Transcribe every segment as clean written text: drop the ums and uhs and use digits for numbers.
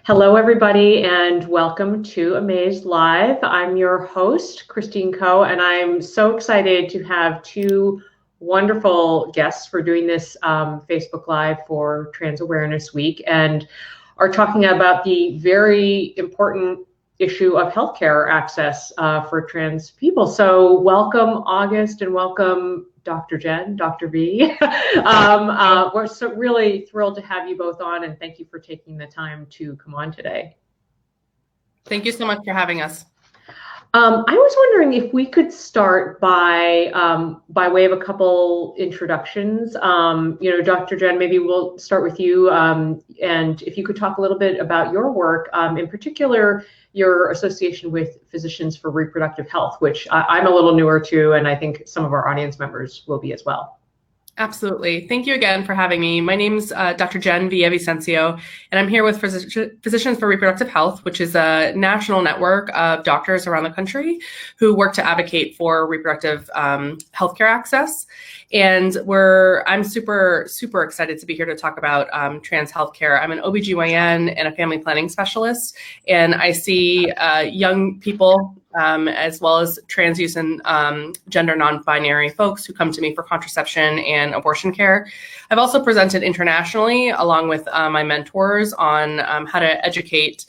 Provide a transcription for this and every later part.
Hello, everybody, and welcome to AMAZE Live. I'm your host, Christine Coe, and I'm so excited to have two wonderful guests for doing this Facebook Live for Trans Awareness Week, and are talking about the very important issue of healthcare access for trans people. So welcome, August, and welcome, Dr. Jen, Dr. V. We're so really thrilled to have you both on, and thank you for taking the time to come on today. Thank you so much for having us. I was wondering if we could start by way of a couple introductions. Dr. Jen, maybe we'll start with you, and if you could talk a little bit about your work, in particular, your association with Physicians for Reproductive Health, which I'm a little newer to, and I think some of our audience members will be as well. Absolutely. Thank you again for having me. My name's Dr. Jen Villavicencio, and I'm here with Physicians for Reproductive Health, which is a national network of doctors around the country who work to advocate for reproductive healthcare access. And I'm super, super excited to be here to talk about trans healthcare. I'm an OBGYN and a family planning specialist, and I see young people as well as trans youth and gender non-binary folks who come to me for contraception and abortion care. I've also presented internationally along with my mentors on how to educate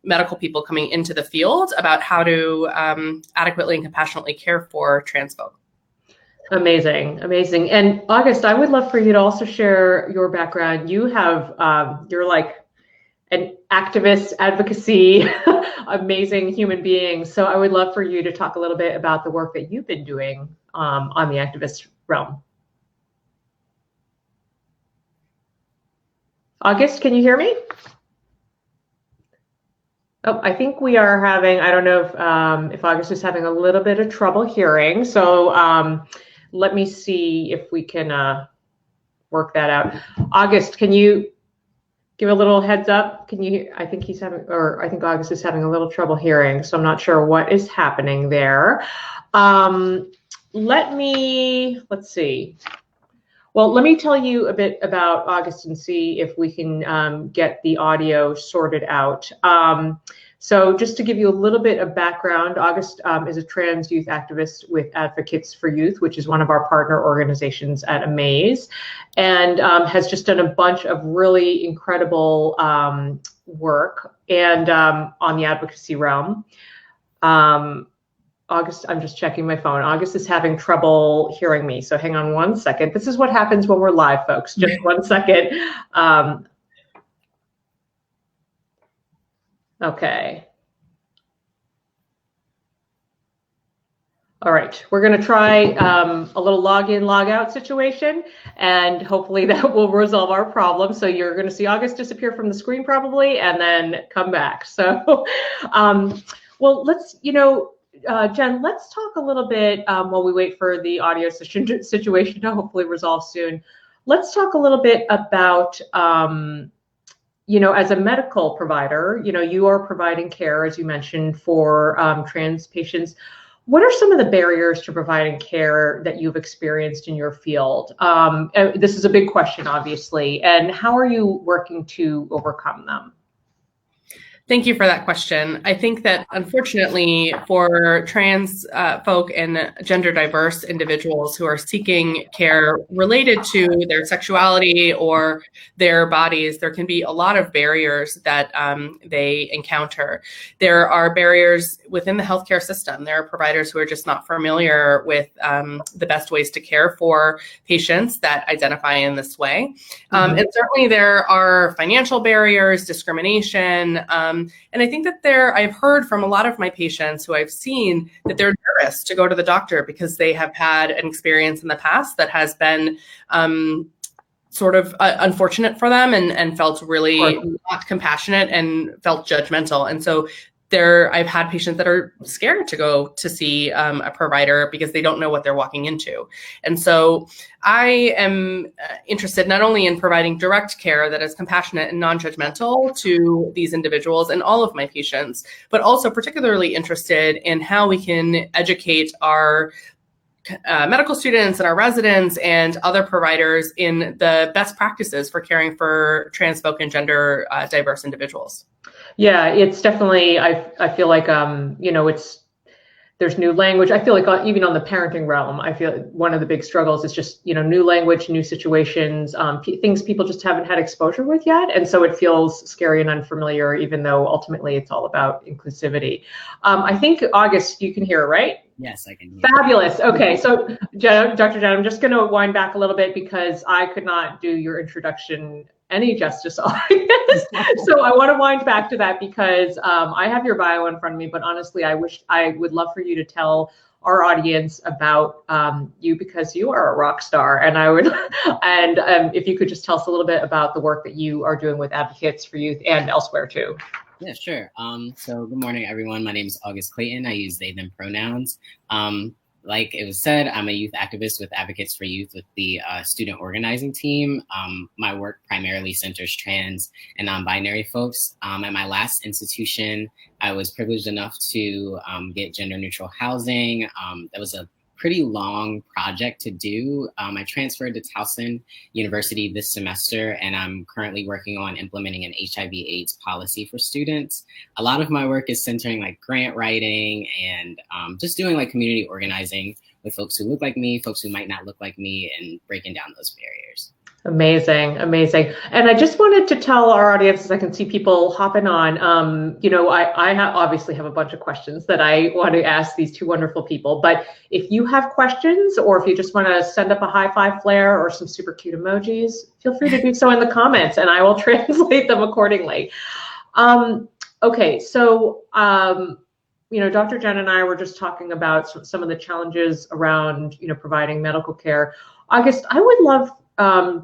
medical people coming into the field about how to adequately and compassionately care for trans folk. Amazing, amazing. And August, I would love for you to also share your background. You have, you're like an activist, advocacy, amazing human being. So I would love for you to talk a little bit about the work that you've been doing on the activist realm. August, can you hear me? Oh, I think we are having, I don't know if August is having a little bit of trouble hearing. So let me see if we can work that out. August, can you give a little heads up? Can you, I think August is having a little trouble hearing, so I'm not sure what is happening there. Let's see. Well, let me tell you a bit about August and see if we can get the audio sorted out. So just to give you a little bit of background, August is a trans youth activist with Advocates for Youth, which is one of our partner organizations at AMAZE, and has just done a bunch of really incredible work and on the advocacy realm. August, I'm just checking my phone. August is having trouble hearing me, so hang on one second. This is what happens when we're live, folks. Just 1 second. Okay. All right, we're going to try a little log in, log out situation, and hopefully that will resolve our problem. So you're going to see August disappear from the screen probably, and then come back. So, well, let's, Jen, let's talk a little bit while we wait for the audio situation to hopefully resolve soon. Let's talk a little bit about as a medical provider, you are providing care, as you mentioned, for trans patients. What are some of the barriers to providing care that you've experienced in your field? This is a big question, obviously, and how are you working to overcome them? Thank you for that question. I think that unfortunately for trans folk and gender diverse individuals who are seeking care related to their sexuality or their bodies, there can be a lot of barriers that they encounter. There are barriers within the healthcare system. There are providers who are just not familiar with the best ways to care for patients that identify in this way. And certainly there are financial barriers, discrimination, and I think that I've heard from a lot of my patients who I've seen that they're nervous to go to the doctor because they have had an experience in the past that has been sort of unfortunate for them and felt really not compassionate and felt judgmental. And so I've had patients that are scared to go to see a provider because they don't know what they're walking into. And so I am interested not only in providing direct care that is compassionate and non-judgmental to these individuals and all of my patients, but also particularly interested in how we can educate our medical students and our residents and other providers in the best practices for caring for trans folk and gender diverse individuals. Yeah, it's definitely, I feel like, there's new language. I feel like even on the parenting realm, I feel one of the big struggles is just, new language, new situations, things people just haven't had exposure with yet. And so it feels scary and unfamiliar, even though ultimately it's all about inclusivity. I think, August, you can hear, right? Yes, I can hear. Fabulous. Okay, so Dr. Jen, I'm just going to wind back a little bit because I could not do your introduction any justice, August. So I want to wind back to that because I have your bio in front of me, but honestly, I would love for you to tell our audience about you because you are a rock star, and if you could just tell us a little bit about the work that you are doing with Advocates for Youth and elsewhere too. Yeah, sure. So good morning, everyone. My name is August Clayton. I use they, them pronouns. Like it was said, I'm a youth activist with Advocates for Youth with the student organizing team. My work primarily centers trans and non-binary folks. At my last institution, I was privileged enough to get gender neutral housing. That was a pretty long project to do. I transferred to Towson University this semester, and I'm currently working on implementing an HIV/AIDS policy for students. A lot of my work is centering like grant writing and just doing like community organizing with folks who look like me, folks who might not look like me, and breaking down those barriers. Amazing, amazing. And I just wanted to tell our audience, as I can see people hopping on, I obviously have a bunch of questions that I want to ask these two wonderful people. But if you have questions, or if you just want to send up a high five flare or some super cute emojis, feel free to do so in the comments, and I will translate them accordingly. Okay, so Dr. Jen and I were just talking about some of the challenges around providing medical care. August, I would love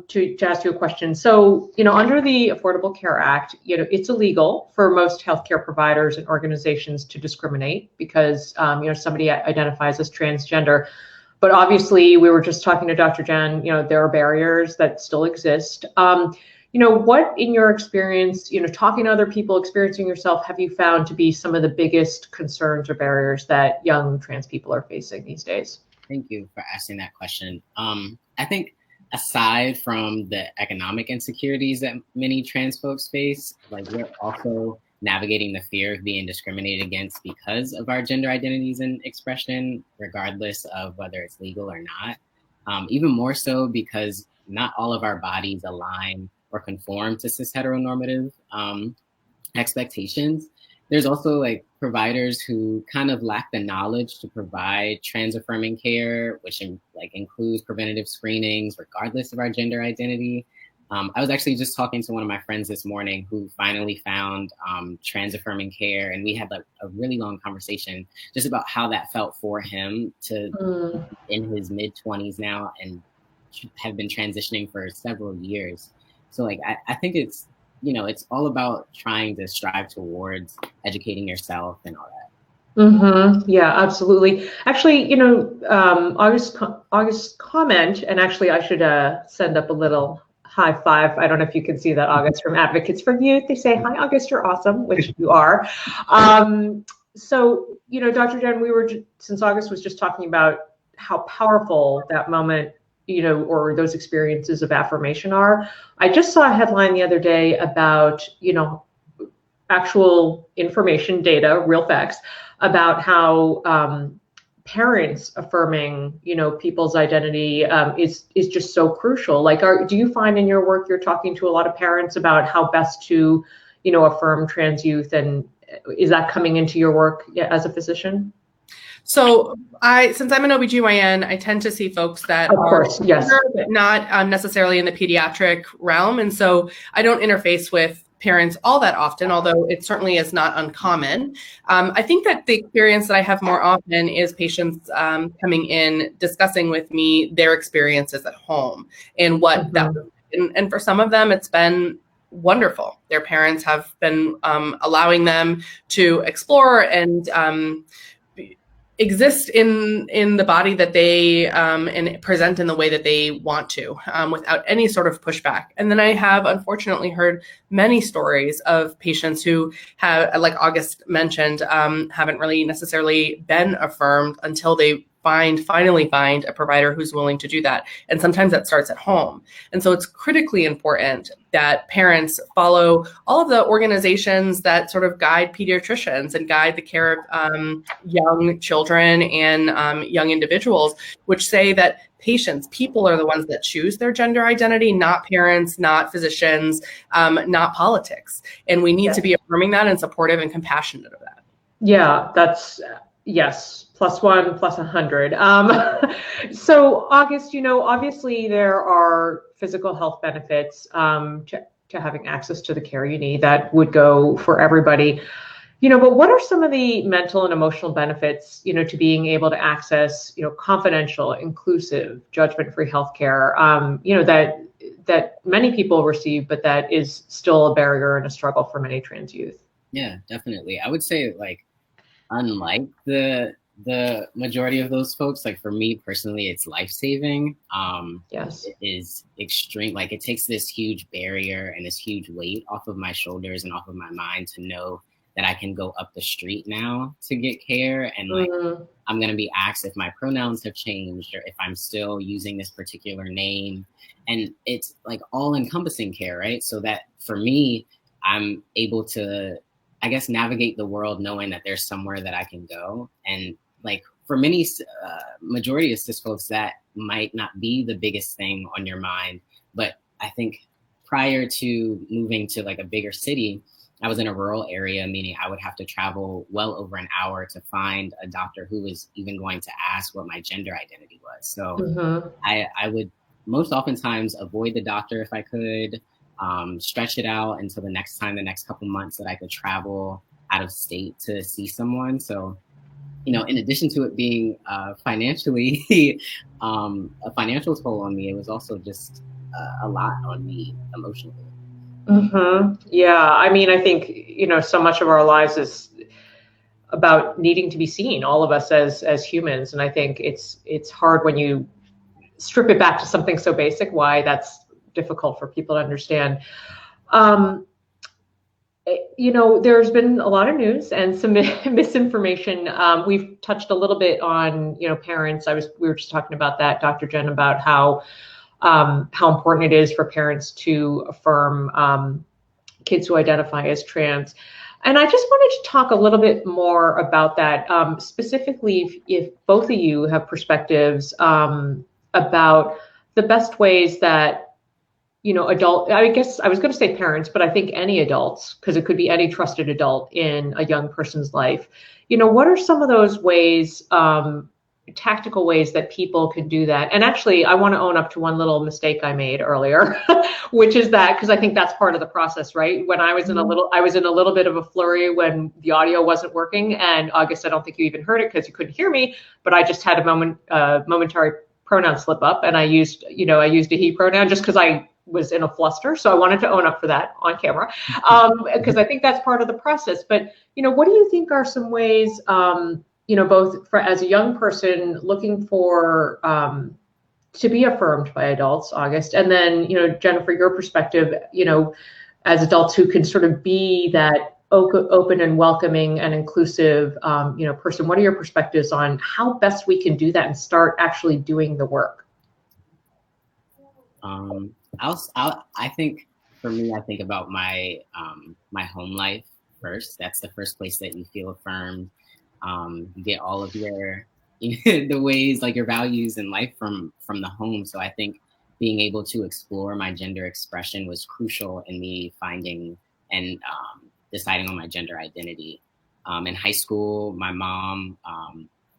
to ask you a question. So, under the Affordable Care Act, it's illegal for most healthcare providers and organizations to discriminate because, somebody identifies as transgender. But obviously, we were just talking to Dr. Jen, there are barriers that still exist. What in your experience, talking to other people, experiencing yourself, have you found to be some of the biggest concerns or barriers that young trans people are facing these days? Thank you for asking that question. I think aside from the economic insecurities that many trans folks face, like we're also navigating the fear of being discriminated against because of our gender identities and expression, regardless of whether it's legal or not. Even more so because not all of our bodies align or conform to cis heteronormative expectations. There's also like providers who kind of lack the knowledge to provide trans affirming care, which includes preventative screenings, regardless of our gender identity. I was actually just talking to one of my friends this morning who finally found trans affirming care, and we had like a really long conversation just about how that felt for him to in his mid-20s now and have been transitioning for several years. So like I think it's all about trying to strive towards educating yourself and all that. Mm-hmm. Yeah, absolutely. Actually, August comment, and actually I should send up a little high five. I don't know if you can see that, August, from Advocates for Youth. They say, "Hi, August, you're awesome," which you are. So, Dr. Jen, since August was just talking about how powerful that moment or those experiences of affirmation are. I just saw a headline the other day about, actual information, data, real facts about how parents affirming, people's identity is just so crucial. Like, do you find in your work you're talking to a lot of parents about how best to, affirm trans youth, and is that coming into your work as a physician? So since I'm an OBGYN, I tend to see folks that of course, yes, but not necessarily in the pediatric realm. And so I don't interface with parents all that often, although it certainly is not uncommon. I think that the experience that I have more often is patients coming in, discussing with me their experiences at home and what that was. And for some of them, it's been wonderful. Their parents have been allowing them to explore and exist in the body that they and present in the way that they want to without any sort of pushback. And then I have unfortunately heard many stories of patients who have, like August mentioned, haven't really necessarily been affirmed until they finally find a provider who's willing to do that. And sometimes that starts at home. And so it's critically important that parents follow all of the organizations that sort of guide pediatricians and guide the care of young children and young individuals, which say that people are the ones that choose their gender identity, not parents, not physicians, not politics. And we need to be affirming that and supportive and compassionate of that. Yeah, that's, yes, +1 +100. So August, obviously there are physical health benefits to having access to the care you need that would go for everybody. But what are some of the mental and emotional benefits, to being able to access, confidential, inclusive, judgment-free healthcare, that many people receive, but that is still a barrier and a struggle for many trans youth? Yeah, definitely. I would say, unlike the majority of those folks, for me personally, it's life-saving. Yes. It is extreme. It takes this huge barrier and this huge weight off of my shoulders and off of my mind to know that I can go up the street now to get care. And I'm going to be asked if my pronouns have changed or if I'm still using this particular name. And it's all encompassing care, right? So that for me, I'm able to, I guess, navigate the world knowing that there's somewhere that I can go. And for many majority of cis folks, that might not be the biggest thing on your mind. But I think prior to moving to a bigger city, I was in a rural area, meaning I would have to travel well over an hour to find a doctor who was even going to ask what my gender identity was. So I would most oftentimes avoid the doctor if I could, stretch it out until the next couple months that I could travel out of state to see someone. So, in addition to it being financially a financial toll on me, it was also just a lot on me emotionally. Yeah, I think, so much of our lives is about needing to be seen, all of us as humans. And I think it's hard when you strip it back to something so basic, why that's difficult for people to understand. There's been a lot of news and some misinformation. We've touched a little bit on, parents. We were just talking about that, Dr. Jen, about how important it is for parents to affirm kids who identify as trans. And I just wanted to talk a little bit more about that, specifically if both of you have perspectives about the best ways that, I guess I was going to say parents, but I think any adults, because it could be any trusted adult in a young person's life. What are some of those ways, tactical ways that people can do that? And actually, I want to own up to one little mistake I made earlier, which is that, because I think that's part of the process, right? When I was in a little bit of a flurry when the audio wasn't working, and August, I don't think you even heard it because you couldn't hear me, but I just had a momentary pronoun slip up, and I used a he pronoun just because I was in a fluster. So I wanted to own up for that on camera, because I think that's part of the process. But, what do you think are some ways, both as a young person looking for to be affirmed by adults, August, and then, Jennifer, your perspective, as adults who can sort of be that open and welcoming and inclusive, person? What are your perspectives on how best we can do that and start actually doing the work? I think for me, I think about my my home life first. That's the first place that you feel affirmed. You get all of your the ways, your values in life from the home. So I think being able to explore my gender expression was crucial in me finding and deciding on my gender identity. In high school, my mom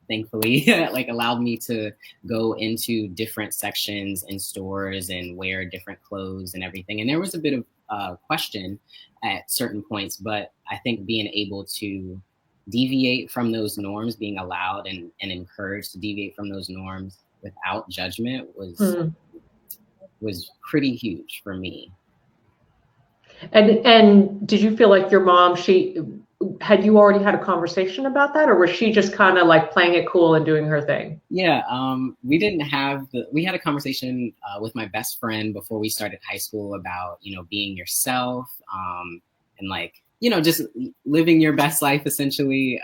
thankfully allowed me to go into different sections in stores and wear different clothes and everything. And there was a bit of question at certain points, but I think being able to deviate from those norms, being allowed and encouraged to deviate from those norms without judgment was pretty huge for me. And did you feel like your mom, had you already had a conversation about that, or was she just kind of playing it cool and doing her thing? Yeah, we had a conversation with my best friend before we started high school about, being yourself, and just living your best life essentially.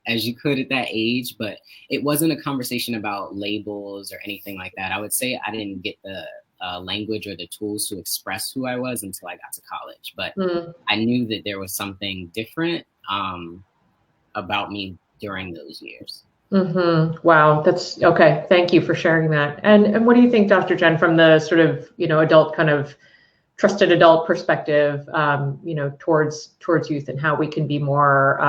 as you could at that age, but it wasn't a conversation about labels or anything like that. I would say I didn't get the language or the tools to express who I was until I got to college. But I knew that there was something different about me during those years. Wow, that's okay. Thank you for sharing that. And what do you think, Dr. Jen, from the sort of, adult kind of trusted adult perspective, towards youth, and how we can be more,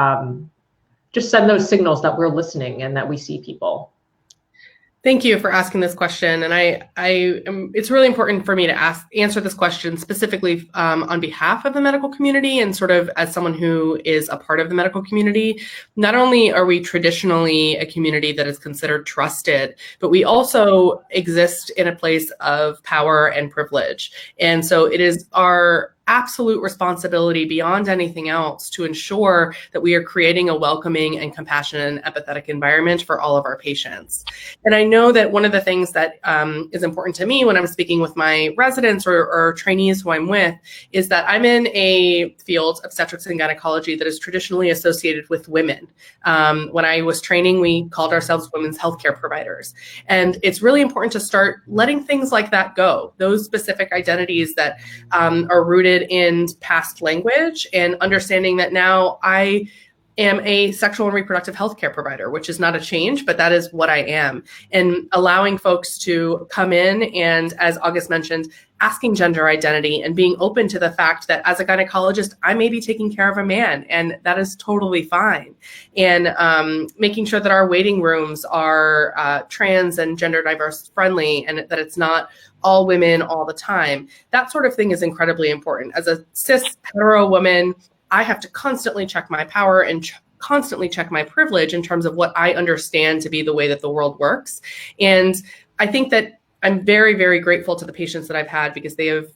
just send those signals that we're listening and that we see people? Thank you for asking this question. And it's really important for me to answer this question specifically on behalf of the medical community and sort of as someone who is a part of the medical community. Not only are we traditionally a community that is considered trusted, but we also exist in a place of power and privilege. And so it is our absolute responsibility beyond anything else to ensure that we are creating a welcoming and compassionate and empathetic environment for all of our patients. And I know that one of the things that is important to me when I'm speaking with my residents or trainees who I'm with is that I'm in a field, obstetrics and gynecology, that is traditionally associated with women. When I was training, we called ourselves women's healthcare providers. And it's really important to start letting things like that go, those specific identities that are rooted in past language, and understanding that now I am a sexual and reproductive health care provider, which is not a change, but that is what I am. And allowing folks to come in and, as August mentioned, asking gender identity and being open to the fact that as a gynecologist, I may be taking care of a man, and that is totally fine. And making sure that our waiting rooms are trans and gender diverse friendly, and that it's not all women all the time. That sort of thing is incredibly important. As a cis hetero woman, I have to constantly check my power and constantly check my privilege in terms of what I understand to be the way that the world works. And I think that I'm very, very grateful to the patients that I've had, because they have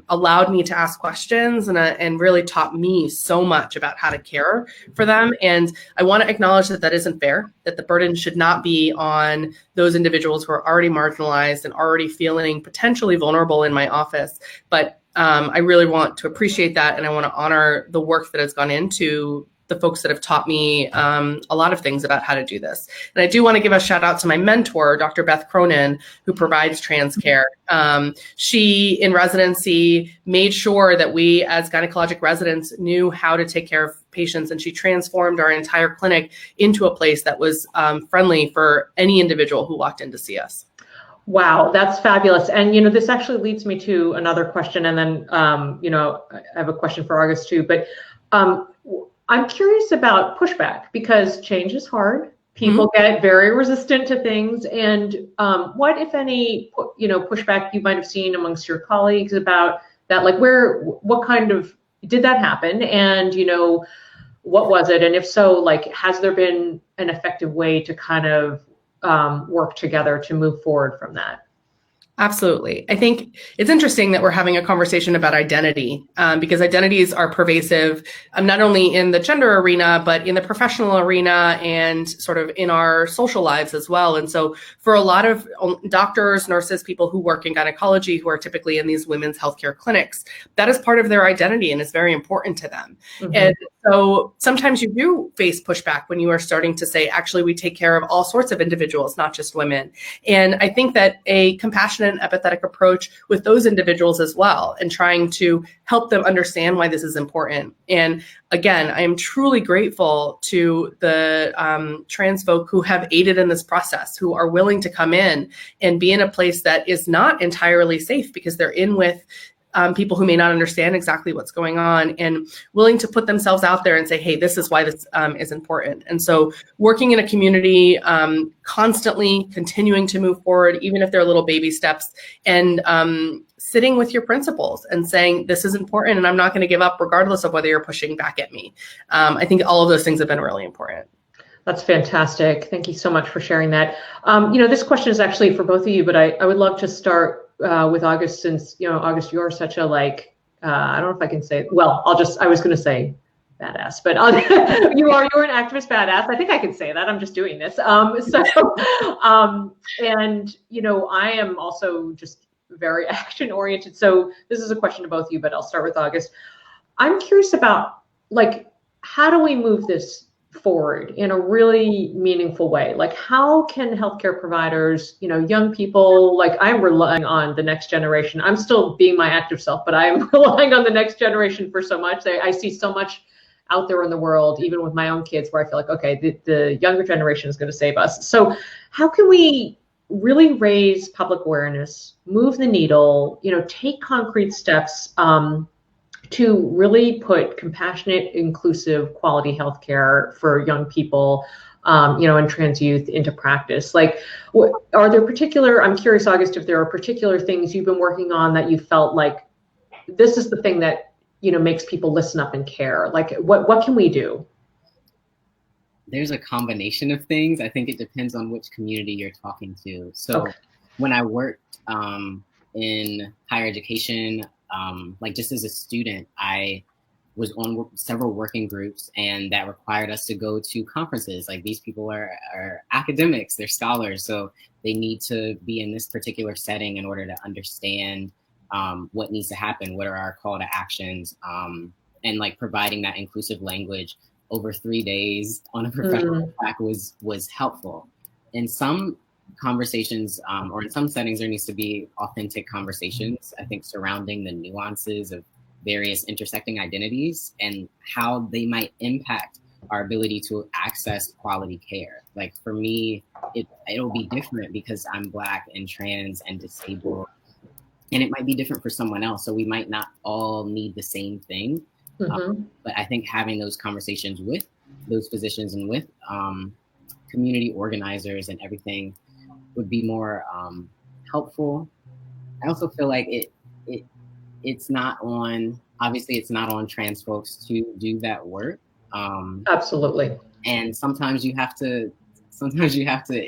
allowed me to ask questions and really taught me so much about how to care for them. And I want to acknowledge that that isn't fair, that the burden should not be on those individuals who are already marginalized and already feeling potentially vulnerable in my office. But I really want to appreciate that, and I want to honor the work that has gone into the folks that have taught me a lot of things about how to do this. And I do want to give a shout out to my mentor, Dr. Beth Cronin, who provides trans care. She, in residency, made sure that we as gynecologic residents knew how to take care of patients, and she transformed our entire clinic into a place that was friendly for any individual who walked in to see us. Wow, that's fabulous. And, this actually leads me to another question. And then, I have a question for August too. But I'm curious about pushback, because change is hard. People get very resistant to things. And what, if any, pushback you might have seen amongst your colleagues about that? Like, what kind of, did that happen? And, what was it? And if so, like, has there been an effective way to kind of work together to move forward from that? Absolutely. I think it's interesting that we're having a conversation about identity, because identities are pervasive, not only in the gender arena, but in the professional arena and sort of in our social lives as well. And so for a lot of doctors, nurses, people who work in gynecology, who are typically in these women's healthcare clinics, that is part of their identity and is very important to them. And so sometimes you do face pushback when you are starting to say, actually, we take care of all sorts of individuals, not just women. And I think that a compassionate and empathetic approach with those individuals as well, and trying to help them understand why this is important. And again, I am truly grateful to the trans folk who have aided in this process, who are willing to come in and be in a place that is not entirely safe, because they're in with people who may not understand exactly what's going on, and willing to put themselves out there and say, hey, this is why this is important. And so working in a community, constantly continuing to move forward, even if they're little baby steps, and sitting with your principals and saying, this is important and I'm not going to give up regardless of whether you're pushing back at me. I think all of those things have been really important. That's fantastic. Thank you so much for sharing that. This question is actually for both of you, but I would love to start with August, since, August, you're such a, I don't know if I can say, well, I was going to say badass, but you're an activist badass. I think I can say that. I'm just doing this. And, I am also just very action oriented. So this is a question to both of you, but I'll start with August. I'm curious about, how do we move this forward in a really meaningful way? Like, how can healthcare providers, young people, like I'm relying on the next generation. I'm still being my active self, but I'm relying on the next generation for so much. I see so much out there in the world, even with my own kids, where I feel like, okay, the younger generation is going to save us. So how can we really raise public awareness, move the needle, take concrete steps to really put compassionate, inclusive, quality healthcare for young people, and trans youth into practice? Like, are there I'm curious, August, if there are particular things you've been working on that you felt like this is the thing that, makes people listen up and care? Like, what can we do? There's a combination of things. I think it depends on which community you're talking to. So when I worked in higher education, like just as a student, I was on several working groups, and that required us to go to conferences. Like, these people are academics, they're scholars, so they need to be in this particular setting in order to understand what needs to happen, what are our call to actions, and like providing that inclusive language over 3 days on a professional track was helpful. In some conversations, or in some settings, there needs to be authentic conversations, I think, surrounding the nuances of various intersecting identities and how they might impact our ability to access quality care. Like, for me, it'll be different because I'm Black and trans and disabled, and it might be different for someone else. So we might not all need the same thing. But I think having those conversations with those physicians and with community organizers and everything would be more helpful. I also feel like it's not on, obviously it's not on trans folks to do that work. Absolutely. And sometimes you have to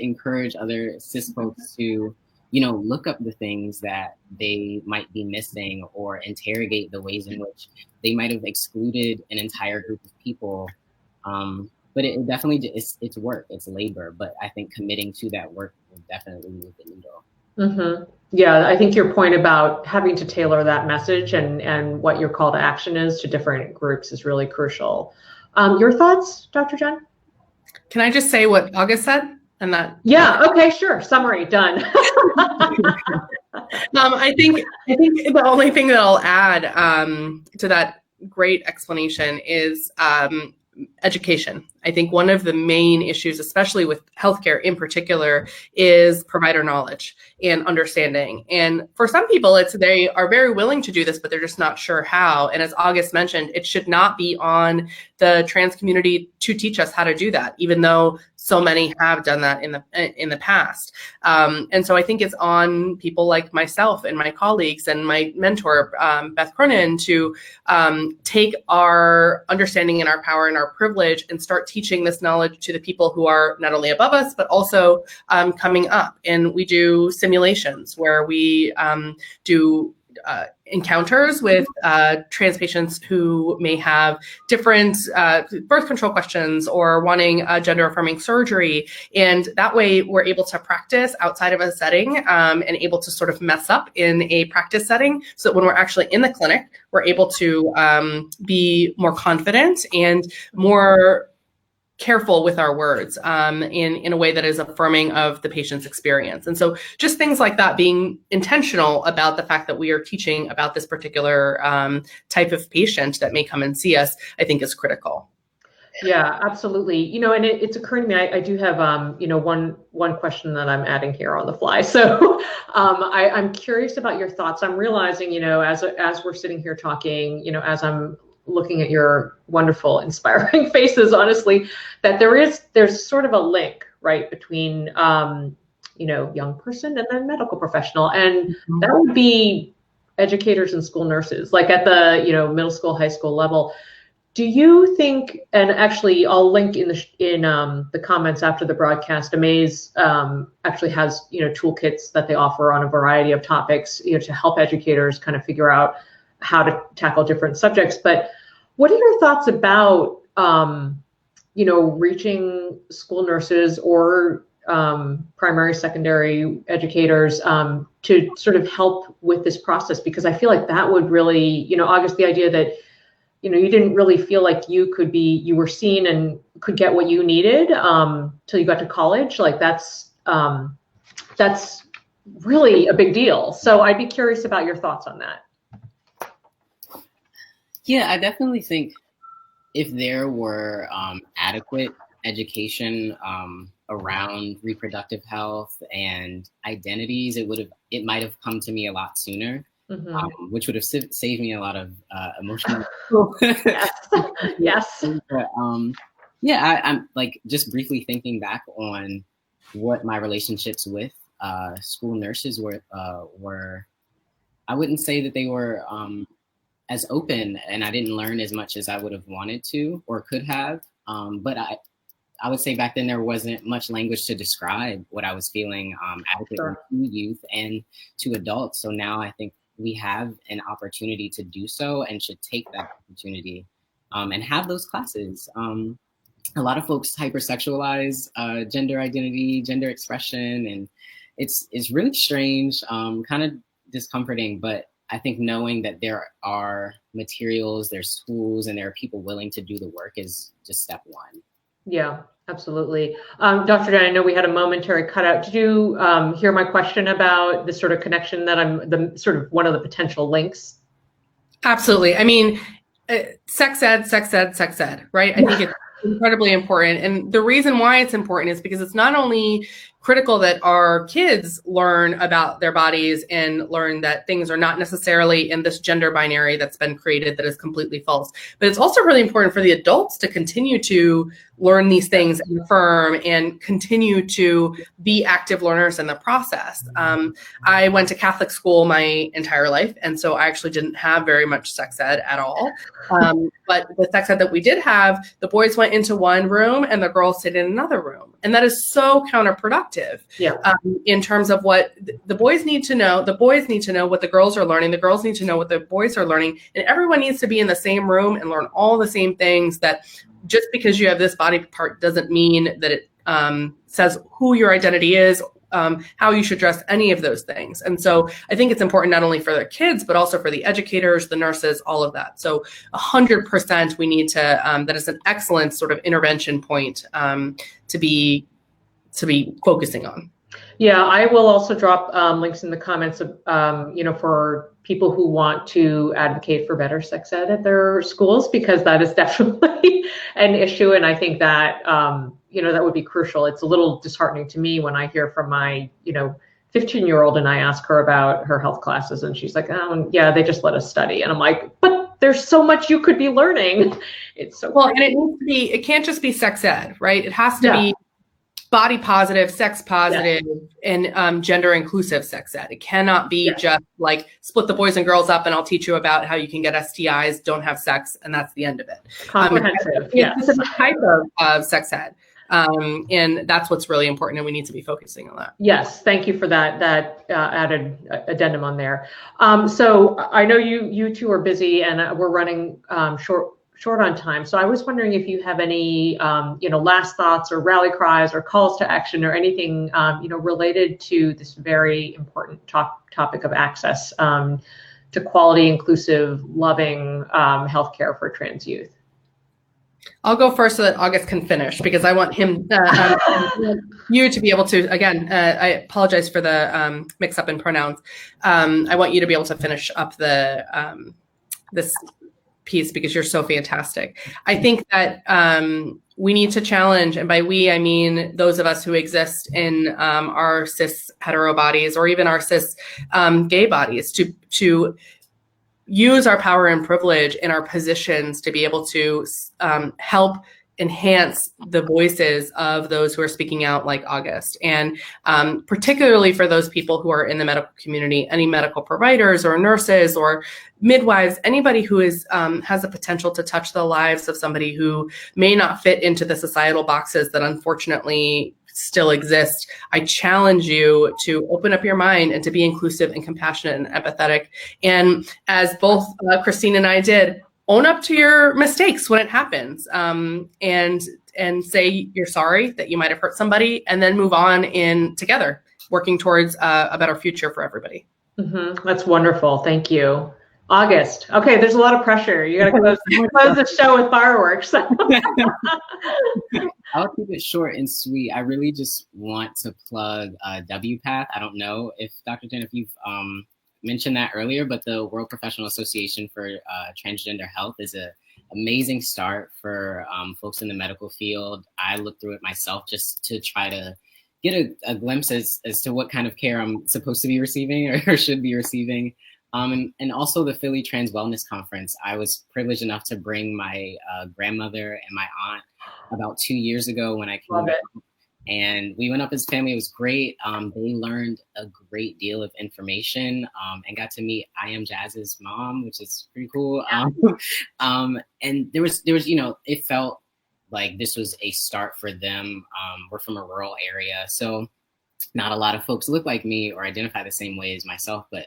encourage other cis folks to, look up the things that they might be missing, or interrogate the ways in which they might have excluded an entire group of people. But it definitely, it's work, it's labor, but I think committing to that work will definitely move the needle. Yeah, I think your point about having to tailor that message and what your call to action is to different groups is really crucial. Your thoughts, Dr. Jen? Can I just say what August said? And that. Yeah. Okay. Sure. Summary done. I think the only thing that I'll add to that great explanation is education. I think one of the main issues, especially with healthcare in particular, is provider knowledge and understanding. And for some people, they are very willing to do this, but they're just not sure how. And as August mentioned, it should not be on the trans community to teach us how to do that, even though so many have done that in the past. And so I think it's on people like myself and my colleagues and my mentor, Beth Cronin, to take our understanding and our power and our privilege and start teaching this knowledge to the people who are not only above us, but also coming up. And we do simulations where we do encounters with trans patients who may have different birth control questions or wanting gender affirming surgery. And that way we're able to practice outside of a setting and able to sort of mess up in a practice setting, so that when we're actually in the clinic, we're able to be more confident and more careful with our words in a way that is affirming of the patient's experience. And so just things like that, being intentional about the fact that we are teaching about this particular type of patient that may come and see us, I think is critical. Yeah, absolutely. And it's occurring to me, I do have, one question that I'm adding here on the fly. So I'm curious about your thoughts. I'm realizing, as we're sitting here talking, as I'm looking at your wonderful, inspiring faces, honestly, that there's sort of a link, right, between, young person and then medical professional. And that would be educators and school nurses, like at the, middle school, high school level. Do you think, and actually I'll link in the comments after the broadcast, AMAZE actually has, toolkits that they offer on a variety of topics, to help educators kind of figure out how to tackle different subjects. But what are your thoughts about, reaching school nurses or primary, secondary educators to sort of help with this process? Because I feel like that would really, August, the idea that, you didn't really feel like you were seen and could get what you needed till you got to college. Like that's really a big deal. So I'd be curious about your thoughts on that. Yeah, I definitely think if there were adequate education around reproductive health and identities, it might have come to me a lot sooner, which would have saved me a lot of emotional. Yes. But, yeah, I'm like just briefly thinking back on what my relationships with school nurses were. I wouldn't say that they were as open, and I didn't learn as much as I would have wanted to or could have. But I would say back then there wasn't much language to describe what I was feeling adequately to youth and to adults. So now I think we have an opportunity to do so and should take that opportunity and have those classes. A lot of folks hypersexualize gender identity, gender expression, and it's really strange, kind of discomforting, but I think knowing that there are materials, there's tools, and there are people willing to do the work is just step one. Yeah, absolutely. Dr. Dan, I know we had a momentary cutout. Did you hear my question about the sort of connection that I'm sort of one of the potential links? Absolutely. I mean, sex ed, right? I think it's incredibly important. And the reason why it's important is because it's not only critical that our kids learn about their bodies and learn that things are not necessarily in this gender binary that's been created that is completely false, but it's also really important for the adults to continue to learn these things and affirm and continue to be active learners in the process. I went to Catholic school my entire life, and so I actually didn't have very much sex ed at all. But the sex ed that we did have, the boys went into one room and the girls stayed in another room. And that is so counterproductive in terms of what the boys need to know. The boys need to know what the girls are learning. The girls need to know what the boys are learning. And everyone needs to be in the same room and learn all the same things. That just because you have this body part doesn't mean that it says who your identity is, how you should dress, any of those things. And so I think it's important not only for the kids, but also for the educators, the nurses, all of that. So 100% we need to, that is an excellent sort of intervention point to be focusing on. Yeah, I will also drop links in the comments of, for people who want to advocate for better sex ed at their schools, because that is definitely an issue. And I think that, that would be crucial. It's a little disheartening to me when I hear from my, 15-year-old and I ask her about her health classes and she's like, oh, yeah, they just let us study. And I'm like, but there's so much you could be learning. It's so well, crazy. And it needs to be, it can't just be sex ed, right? It has to be body positive, sex positive, and gender inclusive sex ed. It cannot be just like split the boys and girls up and I'll teach you about how you can get STIs, don't have sex, and that's the end of it. Comprehensive, it's a type of sex ed. And that's what's really important, and we need to be focusing on that. Yes, thank you for that added addendum on there. So I know you two are busy and we're running short on time. So I was wondering if you have any, last thoughts or rally cries or calls to action or anything, related to this very important topic of access to quality, inclusive, loving healthcare for trans youth. I'll go first so that August can finish, because I want him, you to be able to, again, I apologize for the mix up in pronouns. I want you to be able to finish up this piece because you're so fantastic. I think that we need to challenge, and by we, I mean those of us who exist in our cis hetero bodies or even our cis gay bodies to use our power and privilege in our positions to be able to help enhance the voices of those who are speaking out like August. And particularly for those people who are in the medical community, any medical providers or nurses or midwives, anybody who is has the potential to touch the lives of somebody who may not fit into the societal boxes that unfortunately still exist. I challenge you to open up your mind and to be inclusive and compassionate and empathetic. And as both Christine and I did, own up to your mistakes when it happens, and say you're sorry that you might have hurt somebody, and then move on in together, working towards a better future for everybody. Mm-hmm. That's wonderful. Thank you. August. Okay, there's a lot of pressure. You got to close the show with fireworks. I'll keep it short and sweet. I really just want to plug WPATH. I don't know if Dr. Jen, if you've mentioned that earlier, but the World Professional Association for Transgender Health is an amazing start for folks in the medical field. I looked through it myself just to try to get a glimpse as to what kind of care I'm supposed to be receiving or should be receiving. And also the Philly Trans Wellness Conference. I was privileged enough to bring my grandmother and my aunt about 2 years ago when I came up, and we went up as a family. It was great. They learned a great deal of information and got to meet I Am Jazz's mom, which is pretty cool. And there was, you know, it felt like this was a start for them. We're from a rural area, so not a lot of folks look like me or identify the same way as myself, but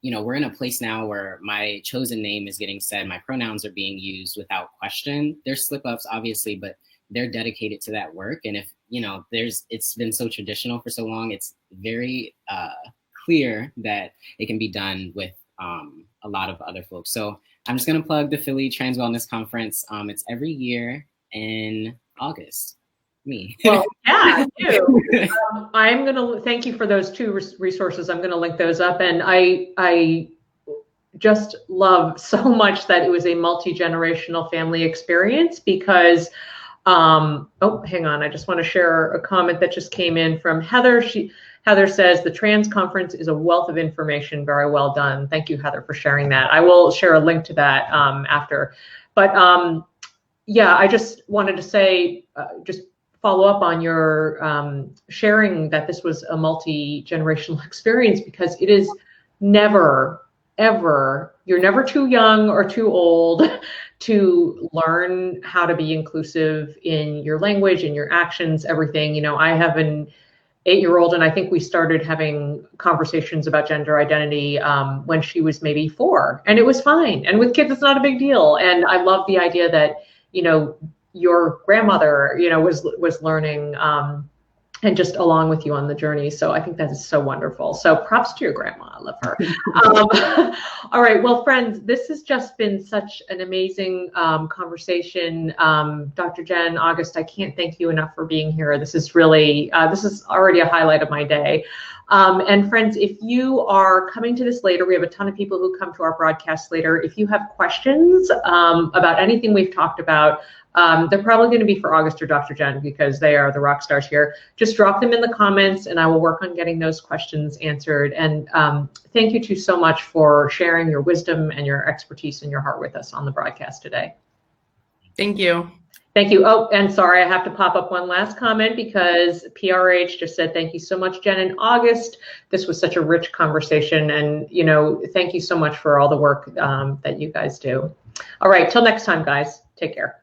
you know, we're in a place now where my chosen name is getting said, my pronouns are being used without question. There's slip-ups, obviously, but they're dedicated to that work. And if, you know, it's been so traditional for so long, it's very clear that it can be done with a lot of other folks. So I'm just going to plug the Philly Trans Wellness Conference. It's every year in August. Me. Well, yeah, too. I'm going to thank you for those two resources. I'm going to link those up. And I just love so much that it was a multi-generational family experience because, oh, hang on. I just want to share a comment that just came in from Heather. Heather says, the trans conference is a wealth of information. Very well done. Thank you, Heather, for sharing that. I will share a link to that after. But yeah, I just wanted to say, just follow up on your sharing that this was a multi-generational experience, because it is never, ever, you're never too young or too old to learn how to be inclusive in your language, in your actions, everything. You know, I have an 8-year-old, and I think we started having conversations about gender identity when she was maybe 4, and it was fine. And with kids, it's not a big deal. And I love the idea that, you know, your grandmother, you know, was learning and just along with you on the journey. So I think that is so wonderful. So props to your grandma. I love her. All right. Well, friends, this has just been such an amazing conversation. Dr. Jen, August, I can't thank you enough for being here. This is really, this is already a highlight of my day. And friends, if you are coming to this later, we have a ton of people who come to our broadcast later. If you have questions about anything we've talked about, they're probably going to be for August or Dr. Jen, because they are the rock stars here. Just drop them in the comments and I will work on getting those questions answered. And thank you two so much for sharing your wisdom and your expertise and your heart with us on the broadcast today. Thank you. Thank you. Oh, and sorry, I have to pop up one last comment because PRH just said, thank you so much, Jen and August. This was such a rich conversation, and, you know, thank you so much for all the work that you guys do. All right, till next time, guys. Take care.